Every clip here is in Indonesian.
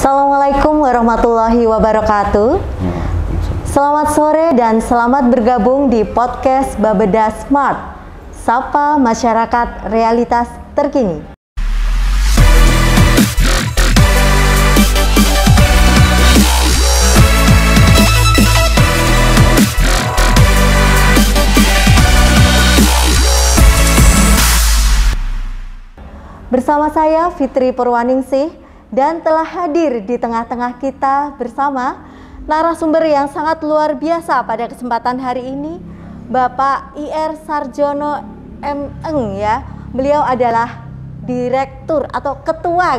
Assalamualaikum warahmatullahi wabarakatuh. Selamat sore dan selamat bergabung di podcast Babeda Smart, Sapa Masyarakat Realitas Terkini. Bersama saya Fitri Purwaningsih, dan telah hadir di tengah-tengah kita bersama narasumber yang sangat luar biasa pada kesempatan hari ini, Bapak Ir Sarjono M. Eng ya. Beliau adalah Direktur atau Ketua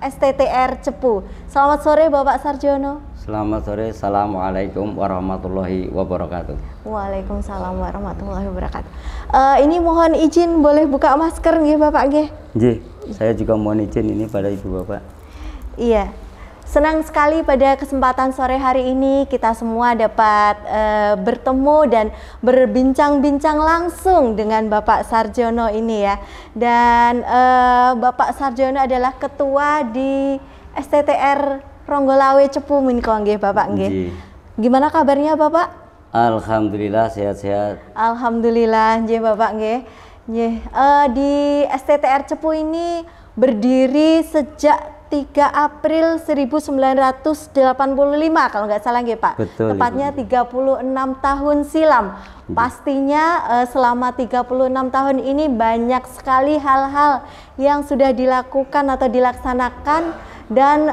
STTR Cepu. Selamat sore Bapak Sarjono. Selamat sore, Assalamualaikum warahmatullahi wabarakatuh. Waalaikumsalam warahmatullahi wabarakatuh. Ini mohon izin boleh buka masker nggih Bapak nggih? Nggih, saya juga mohon izin ini pada Ibu Bapak. Iya. Senang sekali pada kesempatan sore hari ini kita semua dapat bertemu dan berbincang-bincang langsung dengan Bapak Sarjono ini ya. Dan Bapak Sarjono adalah ketua di STTR Ronggolawe Cepu menika nggih Bapak nggih. Gimana kabarnya Bapak? Alhamdulillah sehat-sehat. Alhamdulillah nggih Bapak nggih. Nggih. Di STTR Cepu ini berdiri sejak 3 April 1985 kalau nggak salah nggih Pak. Betul. Tepatnya 36 tahun silam. Pastinya selama 36 tahun ini banyak sekali hal-hal yang sudah dilakukan atau dilaksanakan dan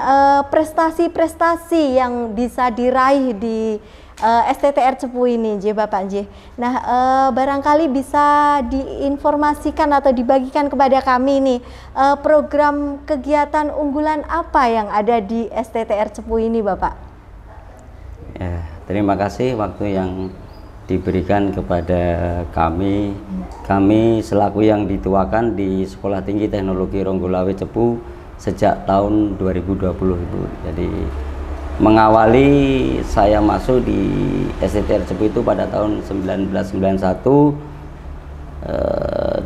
prestasi-prestasi yang bisa diraih di STTR Cepu ini, J Bapak J. Nah, barangkali bisa diinformasikan atau dibagikan kepada kami nih program kegiatan unggulan apa yang ada di STTR Cepu ini, Bapak? Ya, terima kasih waktu yang diberikan kepada kami. Kami selaku yang dituakan di Sekolah Tinggi Teknologi Ronggolawe Cepu sejak tahun 2020 Ibu. Jadi mengawali saya masuk di STTR Cepu itu pada tahun 1991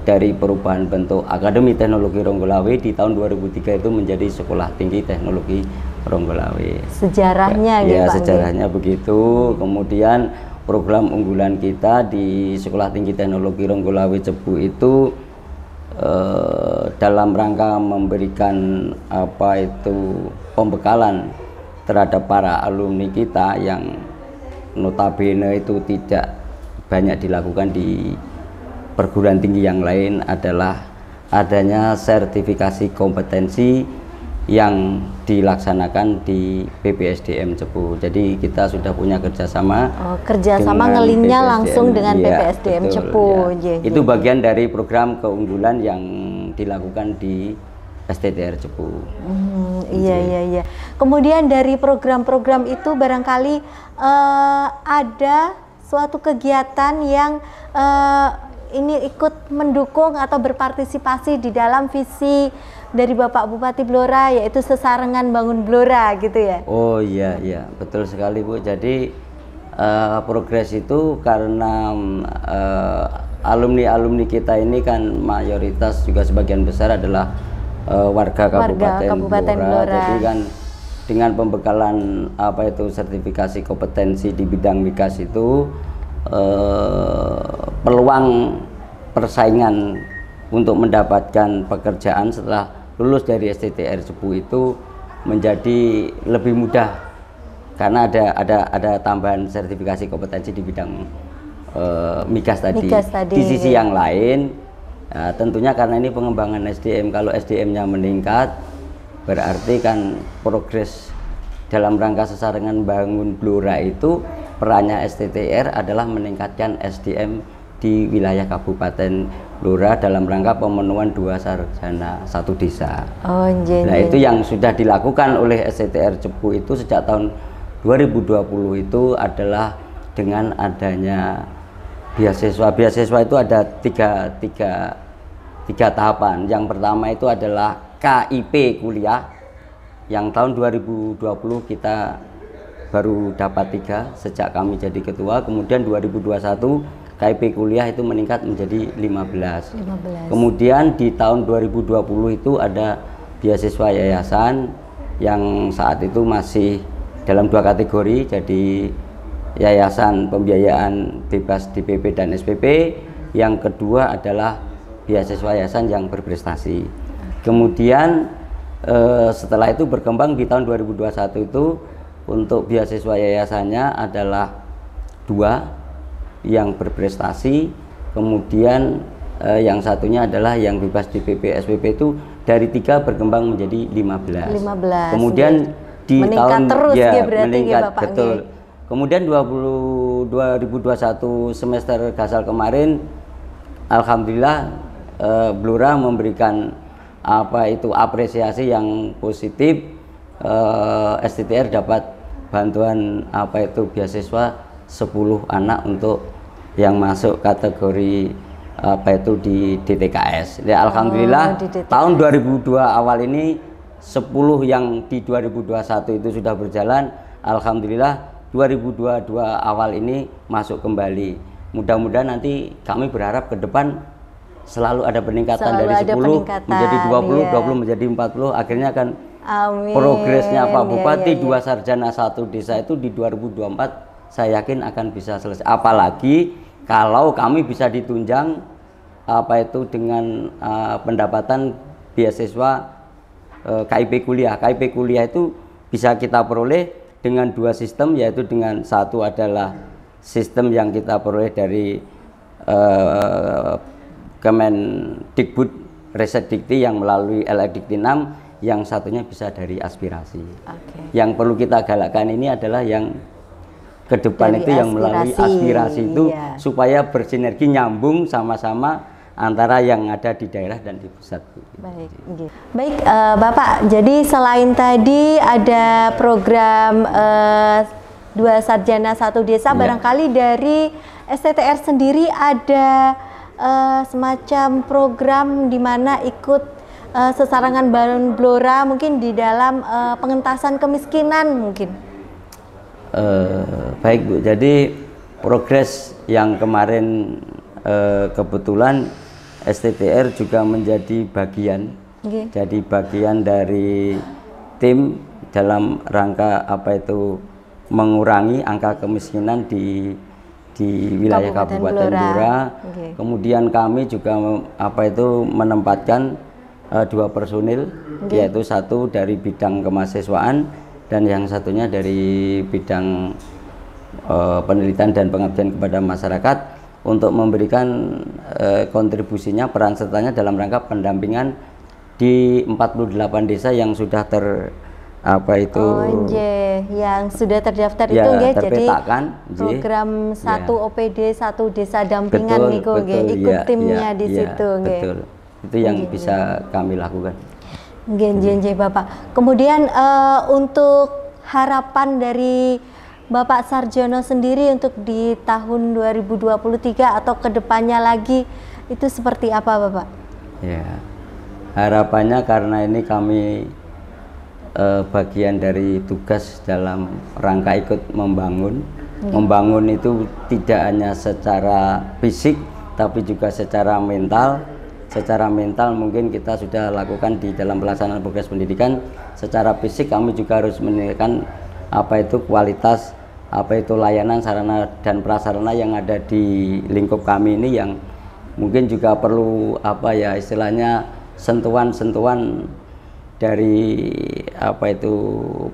dari perubahan bentuk Akademi Teknologi Ronggolawe di tahun 2003 itu menjadi Sekolah Tinggi Teknologi Ronggolawe. Sejarahnya ya, sejarahnya begitu. Kemudian program unggulan kita di Sekolah Tinggi Teknologi Ronggolawe Cepu itu dalam rangka memberikan pembekalan terhadap para alumni kita yang notabene itu tidak banyak dilakukan di perguruan tinggi yang lain adalah adanya sertifikasi kompetensi yang dilaksanakan di PPSDM Cepu. Jadi kita sudah punya kerjasama. Kerjasama ngelinknya langsung dengan PPSDM betul, Cepu. Ya. Itu bagian dari program keunggulan yang dilakukan di STTR Cepu. Iya. Kemudian dari program-program itu barangkali ada suatu kegiatan yang ini ikut mendukung atau berpartisipasi di dalam visi dari Bapak Bupati Blora, yaitu sesarengan bangun Blora gitu ya. Oh iya, betul sekali Bu. Jadi progres itu karena alumni kita ini kan mayoritas juga sebagian besar adalah warga Kabupaten Blora. Jadi kan dengan pembekalan sertifikasi kompetensi di bidang migas itu peluang persaingan untuk mendapatkan pekerjaan setelah lulus dari STTR Cepu itu menjadi lebih mudah karena ada tambahan sertifikasi kompetensi di bidang migas tadi. Di sisi yang lain tentunya karena ini pengembangan SDM, kalau SDM-nya meningkat berarti kan progres dalam rangka sesarengan bangun Blora itu perannya STTR adalah meningkatkan SDM di wilayah Kabupaten Blora dalam rangka pemenuhan 2 sarjana 1 desa. Nah itu yang sudah dilakukan oleh STTR Cepu itu sejak tahun 2020 itu adalah dengan adanya beasiswa. Beasiswa itu ada tiga tahapan. Yang pertama itu adalah KIP kuliah yang tahun 2020 kita baru dapat 3 sejak kami jadi ketua. Kemudian 2021 KIP kuliah itu meningkat menjadi 15. Kemudian di tahun 2020 itu ada beasiswa yayasan yang saat itu masih dalam 2 kategori, jadi yayasan pembiayaan bebas DPP dan SPP, yang kedua adalah beasiswa yayasan yang berprestasi. Kemudian setelah itu berkembang di tahun 2021 itu untuk beasiswa yayasannya adalah 2 yang berprestasi, kemudian yang satunya adalah yang bebas DPP SPP itu dari 3 berkembang menjadi 15. Kemudian di meningkat tahun terus ya, berarti meningkat Bapak, betul. Kemudian 2021 semester gasal kemarin, alhamdulillah Blora memberikan apresiasi yang positif. STTR dapat bantuan beasiswa 10 anak untuk yang masuk kategori di DTKS. Ya, alhamdulillah tahun 2002 awal ini 10 yang di 2021 itu sudah berjalan. Alhamdulillah 2022 awal ini masuk kembali. Mudah-mudahan nanti kami berharap ke depan selalu ada peningkatan, dari 10 menjadi 20, 20 menjadi 40. Akhirnya kan progresnya Pak Bupati, 2 sarjana 1 desa itu di 2024 saya yakin akan bisa selesai. Apalagi kalau kami bisa ditunjang dengan pendapatan beasiswa KIP kuliah. KIP kuliah itu bisa kita peroleh dengan 2 sistem, yaitu dengan satu adalah sistem yang kita peroleh dari Kemendikbud Risetdikti yang melalui LRDikti 6, yang satunya bisa dari aspirasi. Yang perlu kita galakkan ini adalah yang ke depan itu yang melalui aspirasi itu, supaya bersinergi, nyambung sama-sama antara yang ada di daerah dan di pusat. Baik, Bapak, jadi selain tadi ada program 2 sarjana 1 desa, barangkali dari STTR sendiri ada semacam program di mana ikut sesarangan Bank Blora mungkin di dalam pengentasan kemiskinan mungkin. Baik Bu, jadi progres yang kemarin kebetulan STTR juga menjadi bagian, jadi bagian dari tim dalam rangka mengurangi angka kemiskinan di wilayah Kabupaten Blora. Kemudian kami juga menempatkan 2 personil, yaitu 1 dari bidang kemahasiswaan dan yang satunya dari bidang penelitian dan pengabdian kepada masyarakat, untuk memberikan kontribusinya, peran sertanya dalam rangka pendampingan di 48 desa yang sudah yang sudah terdaftar ya, itu jadi program 1 OPD 1 desa dampingan ikut timnya di situ. Betul. Itu yang bisa kami lakukan. Bapak. Kemudian untuk harapan dari Bapak Sarjono sendiri untuk di tahun 2023 atau kedepannya lagi itu seperti apa Bapak? Ya, harapannya karena ini kami bagian dari tugas dalam rangka ikut membangun. Membangun itu tidak hanya secara fisik tapi juga secara mental. Secara mental mungkin kita sudah lakukan di dalam pelaksanaan progres pendidikan. Secara fisik kami juga harus meningkatkan kualitas layanan sarana dan prasarana yang ada di lingkup kami ini, yang mungkin juga perlu istilahnya sentuhan-sentuhan dari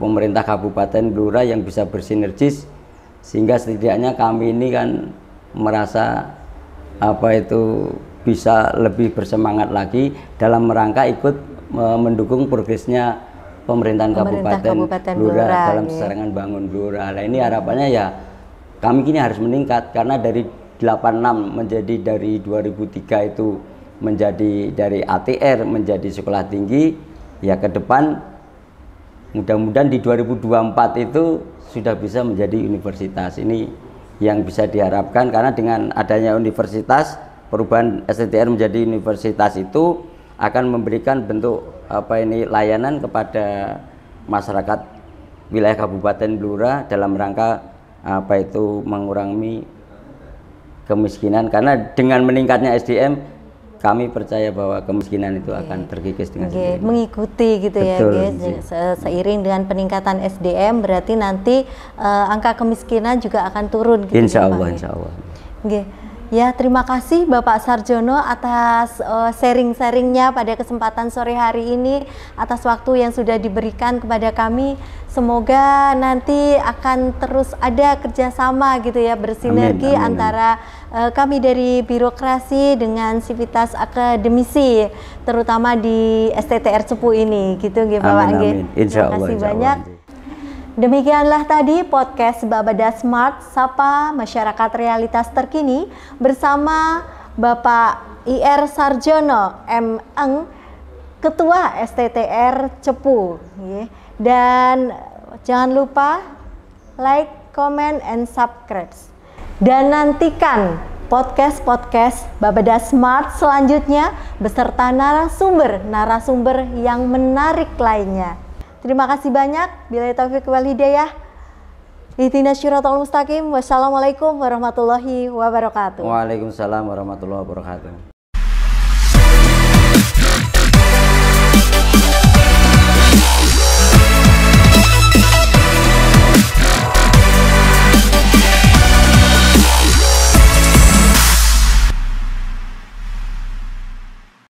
pemerintah Kabupaten Blora yang bisa bersinergis, sehingga setidaknya kami ini kan merasa bisa lebih bersemangat lagi dalam rangka ikut mendukung progresnya pemerintahan Kabupaten Blora dalam sesarangan bangun Blora. Nah, ini harapannya ya kami kini harus meningkat, karena dari 86 menjadi dari 2003 itu menjadi dari ATR menjadi sekolah tinggi. Ya, ke depan mudah-mudahan di 2024 itu sudah bisa menjadi universitas. Ini yang bisa diharapkan, karena dengan adanya universitas, perubahan STTR menjadi universitas itu akan memberikan bentuk layanan kepada masyarakat wilayah Kabupaten Blora dalam rangka mengurangi kemiskinan. Karena dengan meningkatnya SDM, kami percaya bahwa kemiskinan itu akan terkikis dengan sendirinya. Mengikuti gitu. Betul, ya guys. Seiring dengan peningkatan SDM berarti nanti angka kemiskinan juga akan turun gitu. Insya Allah, insya Allah. Ya, terima kasih Bapak Sarjono atas sharing-sharingnya pada kesempatan sore hari ini, atas waktu yang sudah diberikan kepada kami. Semoga nanti akan terus ada kerjasama gitu ya, bersinergi antara kami dari birokrasi dengan sivitas akademisi, terutama di STTR Cepu ini gitu ya Bapak. Insya Allah, terima kasih banyak. Demikianlah tadi podcast Babada Smart, Sapa Masyarakat Realitas Terkini bersama Bapak IR Sarjono M. Eng, Ketua STTR Cepu. Dan jangan lupa like, comment, and subscribe. Dan nantikan podcast-podcast Babada Smart selanjutnya beserta narasumber yang menarik lainnya. Terima kasih banyak. Billahi taufiq wal hidayah. Ihdinas syiratal mustaqim. Wassalamualaikum warahmatullahi wabarakatuh. Waalaikumsalam warahmatullahi wabarakatuh.